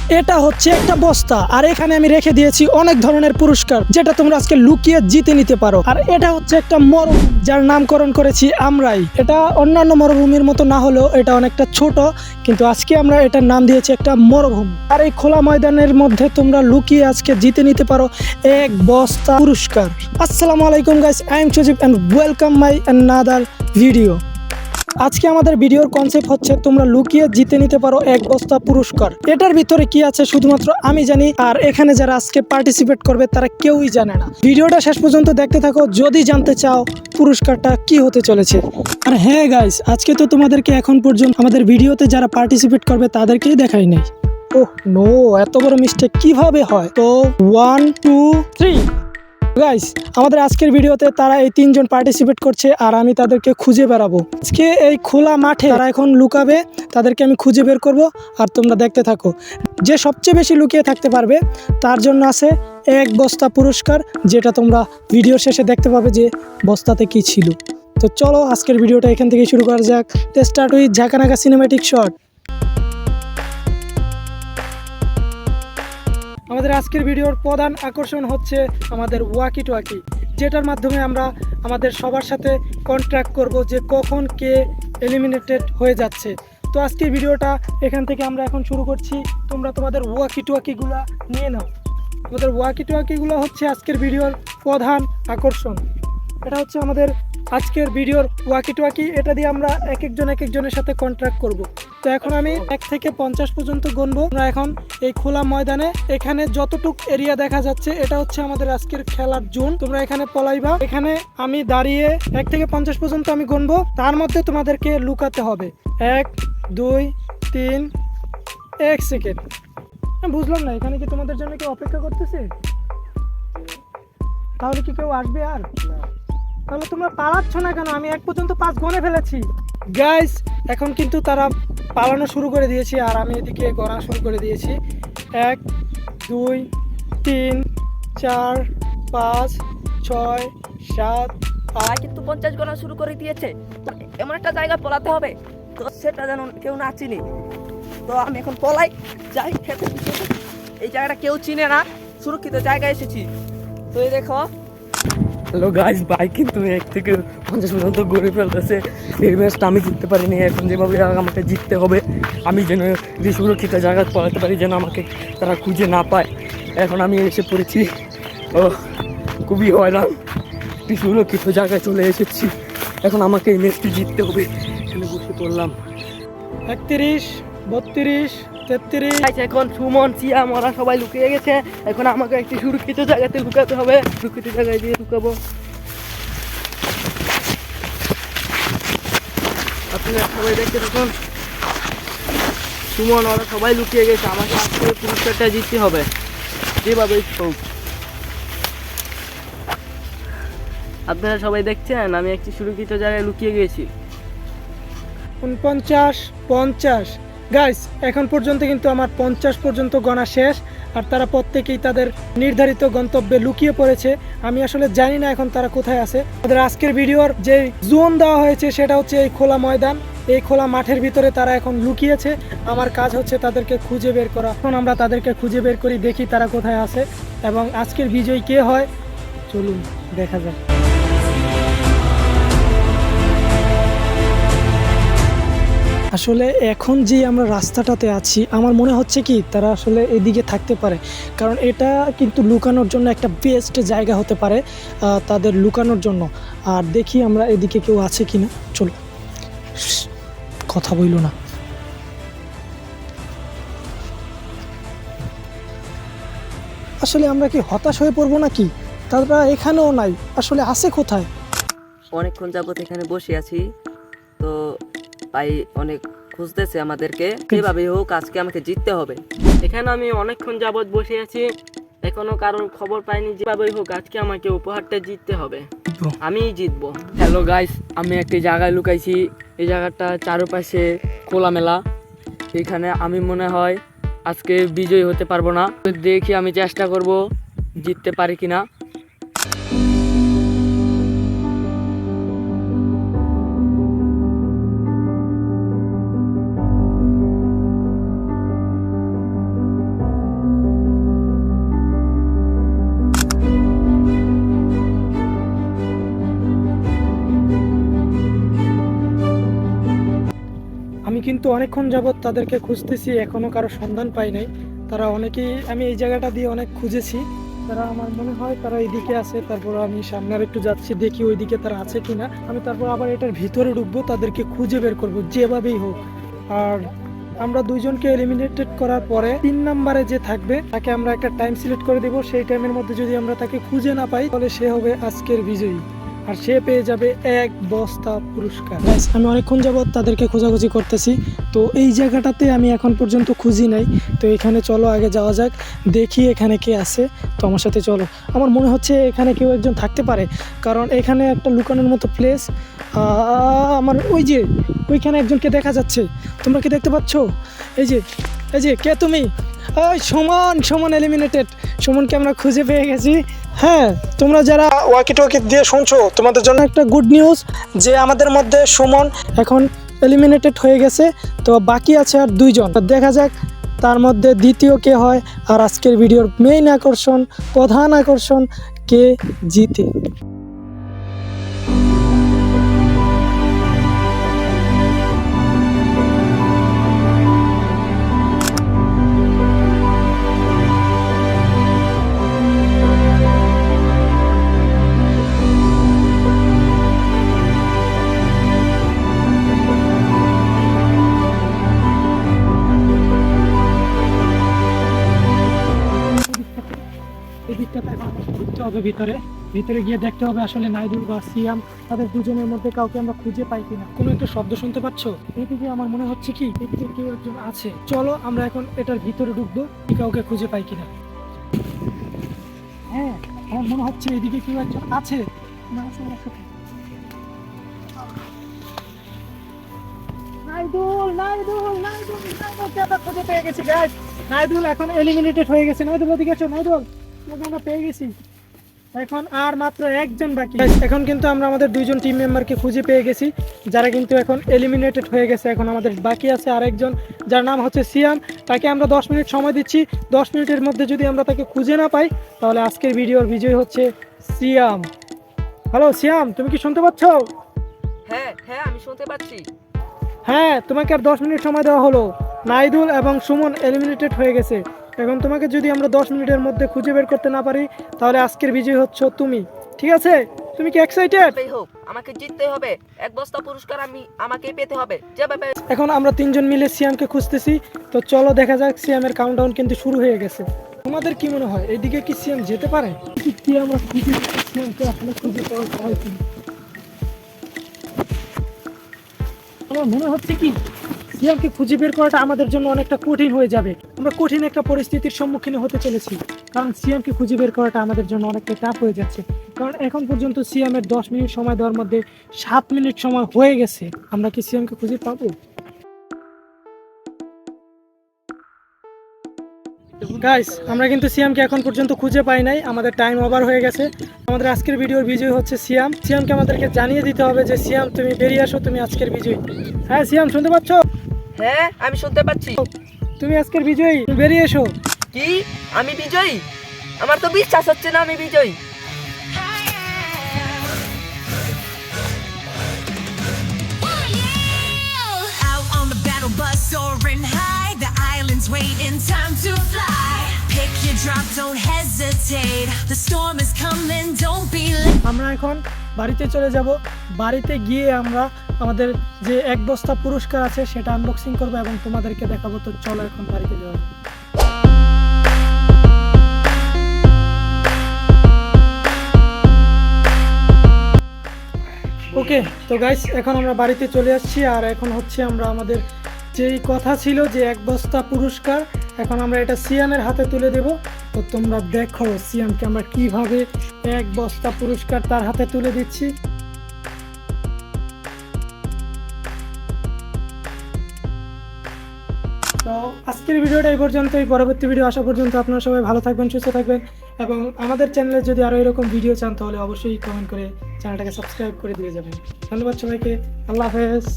এটা হচ্ছে একটা বস্তা, আর এখানে আমি রেখে দিয়েছি অনেক ধরনের পুরস্কার, যেটা তোমরা আজকে লুকিয়ে জিতে নিতে পারো। আর এটা হচ্ছে একটা মরুভূমি, যার নামকরণ করেছি আমরাই। এটা অন্যান্য মরুভূমির মতো না হলেও এটা অনেকটা ছোট, কিন্তু আজকে আমরা এটার নাম দিয়েছি একটা মরুভূমি। আর এই খোলা ময়দানের মধ্যে তোমরা লুকিয়ে আজকে জিতে নিতে পারো এক বস্তা পুরস্কার। আসসালামু আলাইকুম guys, I am Sajib and welcome my another video. আজকে আমাদের ভিডিওর কনসেপ্ট হচ্ছে তোমরা লুকিয়ে জিতে নিতে পারো এক বস্তা পুরস্কার। এটার ভিতরে কি আছে শুধুমাত্র আমি জানি, আর এখানে যারা আজকে পার্টিসিপেট করবে তারা কেউই জানে না। ভিডিওটা শেষ পর্যন্ত দেখতে থাকো যদি জানতে চাও পুরস্কারটা কি হতে চলেছে। আর হ্যাঁ গাইস, আজকে তো তোমাদেরকে এখন পর্যন্ত আমাদের ভিডিওতে যারা পার্টিসিপেট করবে তাদেরকেই দেখাই নাই। ওহ নো, এত বড় মিস্টেক কিভাবে হয়? তো 1 2 3 গাইস, আমাদের আজকের ভিডিওতে তারা এই তিনজন পার্টিসিপেট করছে, আর আমি তাদেরকে খুঁজে বেড়াবো। আজকে এই খোলা মাঠে তারা এখন লুকাবে, তাদেরকে আমি খুঁজে বের করব, আর তোমরা দেখতে থাকো। যে সবচেয়ে বেশি লুকিয়ে থাকতে পারবে তার জন্য আছে এক বস্তা পুরস্কার, যেটা তোমরা ভিডিও শেষে দেখতে পাবে যে বস্তাতে কি ছিল। তো চলো আজকের ভিডিওটা এখান থেকে শুরু করা যাক। স্টার্ট উইথ ঝাঁকানাকা সিনেম্যাটিক শট। আমাদের আজকের ভিডিওর প্রধান আকর্ষণ হচ্ছে আমাদের ওয়াকি টোয়াকি, যেটার মাধ্যমে আমরা আমাদের সবার সাথে কন্ট্যাক্ট করব যে কখন কে এলিমিনেটেড হয়ে যাচ্ছে। তো আজকের ভিডিওটা এখান থেকে আমরা এখন শুরু করছি। তোমরা তোমাদের ওয়াকি টোয়াকিগুলো নিয়ে নাও। আমাদের ওয়াকি টোয়াকিগুলো হচ্ছে আজকের ভিডিওর প্রধান আকর্ষণ। এটা হচ্ছে আমাদের আজকের ভিডিওর ওয়াকি টোয়াকি। এটা দিয়ে আমরা এক একজনের সাথে কন্ট্যাক্ট করব। তো এখন আমি 1 থেকে 50 পর্যন্ত গুনবো। আমরা এখন এই খোলা ময়দানে, এখানে যতটুক এরিয়া দেখা যাচ্ছে এটা হচ্ছে আমাদের আজকের খেলার জোন। তোমরা এখানে পলাইবা। এখানে আমি দাঁড়িয়ে 1 থেকে 50 পর্যন্ত আমি গুনবো, তার মধ্যে তোমাদেরকে লুকাতে হবে। 1 2 3 1 সেকেন্ড। বুঝলাম না, এখানে কি তোমাদের জন্য কেউ অপেক্ষা করতেছে? তাহলে কি কেউ আসবে? আর তাহলে তোমরা পালাচ্ছ না কেন? আমি 1 পর্যন্ত 5 গনে ফেলেছি গাইস। এখন কিন্তু তারা পালানো শুরু করে দিয়েছে, আর আমি এদিকে গণা শুরু করে দিয়েছি। 1 2 3 4 5 6 7 8 কিন্তু 50 গণা শুরু করে দিয়েছে। এমন একটা জায়গা পলাতে হবে তো সেটা যেন কেউ না চিনি। তো আমি এখন পলাই যাই খেতে। এই জায়গাটা কেউ চিনে না, সুরক্ষিত জায়গায় এসেছি। তো এই দেখো, হ্যালো গাইস, বাইক কিন্তু 1 থেকে 50 পর্যন্ত গড়ে ফেলতেছে। এই ম্যাচটা আমি জিততে পারিনি, এখন যেভাবে আমাকে জিততে হবে। আমি যেন যে সুরক্ষিত জায়গায় পড়াতে পারি, যেন আমাকে তারা খুঁজে না পায়। এখন আমি এসে পড়েছি, ও খুবই হয়রান। একটি সুরক্ষিত জায়গায় চলে এসেছি, এখন আমাকে এই ম্যাচটি জিততে হবে। এখানে বসে পড়লাম। 31 32 33। এখন সুমন, সিয়াম ওরা সবাই লুকিয়ে গেছে। এখন আমাকে একটি সুরক্ষিত জায়গাতে লুকাতে হবে। সুরক্ষিত জায়গায় দিয়ে লুকাবো। আপনারা সবাই দেখতে থাকুন। সুমন ওরা সবাই লুকিয়ে গেছে, আমাকে আজকে পুরস্কারটা জিততে হবে যেভাবেই হোক। আপনারা সবাই দেখছেন আমি একটি সুরক্ষিত জায়গায় লুকিয়ে গেছি। 49 50 গাইস, এখন পর্যন্ত কিন্তু আমার 50 পর্যন্ত গণা শেষ, আর তারা প্রত্যেকেই তাদের নির্ধারিত গন্তব্যে লুকিয়ে পড়েছে। আমি আসলে জানি না এখন তারা কোথায় আছে। আমাদের আজকের ভিডিওর যে জোন দেওয়া হয়েছে সেটা হচ্ছে এই খোলা ময়দান। এই খোলা মাঠের ভিতরে তারা এখন লুকিয়েছে। আমার কাজ হচ্ছে তাদেরকে খুঁজে বের করা। এখন আমরা তাদেরকে খুঁজে বের করি, দেখি তারা কোথায় আছে এবং আজকের বিজয়ী কে হয়। চলুন দেখা যাক। আসলে এখন যে আমরা রাস্তাটাতে আছি, আমার মনে হচ্ছে কি তারা আসলে এদিকে থাকতে পারে, কারণ এটা কিন্তু লুকানোর জন্য একটা বেস্ট জায়গা হতে পারে তাদের লুকানোর জন্য। আর দেখি আমরা এদিকে কেউ আছে কিনা। চলো, কথা বইল না। আসলে আমরা কি হতাশ হয়ে পড়বো নাকি? তারা এখানেও নাই, আসলে আছে কোথায়? অনেকক্ষণ যাবত এখানে বসে আছি, তো ভাই অনেক খুঁজতেছে আমাদেরকে। যেভাবেই হোক আজকে আমাকে জিততে হবে। এখানে আমি অনেকক্ষণ যাবৎ বসে আছি, এখনো কারোর খবর পাইনি। যেভাবেই হোক আজকে আমাকে উপহারটা জিততে হবে, আমিই জিতবো। হ্যালো গাইস, আমি একটি জায়গায় লুকাইছি। এই জায়গাটা চারপাশে খোলামেলা। এখানে আমি মনে হয় আজকে বিজয়ী হতে পারবো না। দেখি আমি চেষ্টা করব জিততে পারি কিনা। কিন্তু অনেকক্ষণ যাবৎ তাদেরকে খুঁজতেছি, এখনো কারো সন্ধান পাই নাই। তারা অনেকেই, আমি এই জায়গাটা দিয়ে অনেক খুঁজেছি, তারা আমার মনে হয় তারা এইদিকে আছে। তারপর আমি সামনে আর একটু যাচ্ছি, দেখি ওইদিকে তারা আছে কিনা। আমি তারপর আবার এটার ভিতরে ঢুকবো, তাদেরকে খুঁজে বের করব যেভাবেই হোক। আর আমরা দুইজনকে এলিমিনেটেড করার পরে 3 নম্বরে যে থাকবে তাকে আমরা একটা টাইম সিলেক্ট করে দেব। সেই টাইমের মধ্যে যদি আমরা তাকে খুঁজে না পাই তাহলে সে হবে আজকের বিজয়ী, আর সে পেয়ে যাবে 1 বস্তা পুরস্কার। আমি অনেকক্ষণ যাবৎ তাদেরকে খোঁজাখুঁজি করতেছি, তো এই জায়গাটাতে আমি এখন পর্যন্ত খুঁজি নাই। তো এখানে চলো আগে যাওয়া যাক, দেখি এখানে কে আছে। তো আমার সাথে চলো। আমার মনে হচ্ছে এখানে কেউ একজন থাকতে পারে, কারণ এখানে একটা লুকানোর মতো প্লেস। আমার ওইখানে একজনকে দেখা যাচ্ছে। তোমরা কি দেখতে পাচ্ছ? এই যে কে তুমি? ওই সুমন এলিমিনেটেড। সুমনকে আমরা খুঁজে পেয়ে গেছি। হ্যাঁ, তোমরা যারা ওয়াকি টকি দিয়ে শুনছো, তোমাদের জন্য একটা গুড নিউজ যে আমাদের মধ্যে সুমন এখন এলিমিনেটেড হয়ে গেছে। তো বাকি আছে আর 2 জন। দেখা যাক তার মধ্যে দ্বিতীয় কে হয়, আর আজকের ভিডিওর মেইন আকর্ষণ, প্রধান আকর্ষণ, কে জিতে। ঢুকতে হবে ভিতরে গিয়ে দেখতে হবে আসলে নাইদুল বা সিয়াম তাদের দুজনের মধ্যে কাউকে আমরা খুঁজে পাই কিনা। কোনো একটা শব্দ শুনতে পাচ্ছ? এদিকে আমার মনে হচ্ছে কি এদিকে কেউ একজন আছে। চলো আমরা এখন এটার ভিতরে ঢুকবো, কাউকে খুঁজে পাই কিনা। হ্যাঁ, আমার মনে হচ্ছে এদিকে কেউ একজন আছে। খুঁজে পেয়ে গেছি গাইস। নাইদুল এখন এলিমিনেটেড হয়ে গেছে। নাইদুল ওদিকে আছো? নাইদুল আমরা পেয়ে গেছি। এখন আর মাত্র একজন বাকি। এখন কিন্তু আমরা আমাদের 2 জন টিম মেম্বারকে খুঁজে পেয়ে গেছি, যারা কিন্তু এখন এলিমিনেটেড হয়ে গেছে। এখন আমাদের বাকি আছে আরেকজন, যার নাম হচ্ছে সিয়াম। তাকে আমরা 10 মিনিট সময় দিচ্ছি। 10 মিনিটের মধ্যে যদি আমরা তাকে খুঁজে না পাই তাহলে আজকের ভিডিওর বিজয় হচ্ছে সিয়াম। হ্যালো সিয়াম, তুমি কি শুনতে পাচ্ছ? হ্যাঁ আমি শুনতে পাচ্ছি। হ্যাঁ, তোমাকে আর 10 মিনিট সময় দেওয়া হলো। নাইদুল এবং সুমন এলিমিনেটেড হয়ে গেছে। এখন তোমাকে যদি আমরা 10 মিনিটের মধ্যে খুঁজে বের করতে না পারি তাহলে আজকের বিজয় হচ্ছে তুমি। ঠিক আছে? তুমি কি এক্সাইটেড? হোক, আমাকে জিততে হবে। 1 বস্তা পুরস্কার আমাকেই পেতে হবে যেভাবে। এখন আমরা 3 জন মিলে সিয়ামকে খুঁজতেছি। তো চলো দেখা যাক। সিয়ামের কাউন্টডাউন কিন্তু শুরু হয়ে গেছে। তোমাদের কি মনে হয় এইদিকে কি সিয়াম যেতে পারে? কি আমরা সিয়ামকে আসলে খুঁজে পাওয়া যায় কিনা? আমার মনে হচ্ছে কি সিয়ামকে খুঁজে বের করাটা আমাদের জন্য অনেকটা কঠিন হয়ে যাবে। আমরা কঠিন একটা পরিস্থিতির সম্মুখীন হতে চলেছি, কারণ সিয়ামকে খুঁজে বের করাটা আমাদের জন্য অনেকটা টাফ হয়ে যাচ্ছে। কারণ এখন পর্যন্ত সিয়ামের 10 মিনিট সময় দেওয়ার মধ্যে 7 মিনিট সময় হয়ে গেছে। আমরা কি সিয়ামকে খুঁজে পাবো? গাইস, আমরা কিন্তু সিয়ামকে এখন পর্যন্ত খুঁজে পাই নাই। আমাদের টাইম ওভার হয়ে গেছে। আমাদের আজকের ভিডিওর বিজয় হচ্ছে সিয়াম। সিয়ামকে আমাদেরকে জানিয়ে দিতে হবে যে সিয়াম তুমি বেরিয়ে আসো, তুমি আজকের বিজয়ী। হ্যাঁ সিয়াম, শুনতে পাচ্ছ? হ্যাঁ আমি শুনতে পাচ্ছি। তুমি আজকের বিজয়ী, তুমি বেরিয়ে এসো। কি আমি বিজয়ী? আমার তো বিশ্বাস হচ্ছে না আমি বিজয়ী। Out on the battle bus soaring high, the island's waiting, time to fly. Pick your drop, don't hesitate. The storm is coming, don't be late. আমরা এখন বাড়িতে চলে যাব। বাড়িতে গিয়ে আমরা আমাদের যে 1 বস্তা পুরস্কার আছে সেটা আনবক্সিং করব এবং তোমাদেরকে দেখাবো। তো চলো এখন বাড়িতে যাওয়া যাক। ওকে, তো গাইস এখন আমরা বাড়িতে চলে আসছি। আর এখন হচ্ছে আমরা আমাদের যেই কথা ছিল যে 1 বস্তা পুরস্কার, এখন আমরা এটা সিয়ামের হাতে তুলে দেব। তো তোমরা দেখো সিয়ামকে আমরা কিভাবে 1 বস্তা পুরস্কার তার হাতে তুলে দিচ্ছি। তো আজকের ভিডিওটা এই পর্যন্তই। পরবর্তী ভিডিও আসা পর্যন্ত আপনারা সবাই ভালো থাকবেন, সুস্থ থাকবেন, এবং আমাদের চ্যানেলে যদি আরও এরকম ভিডিও চান তাহলে অবশ্যই কমেন্ট করে চ্যানেলটাকে সাবস্ক্রাইব করে দিয়ে যাবেন। ধন্যবাদ সবাইকে। আল্লাহ হাফেজ।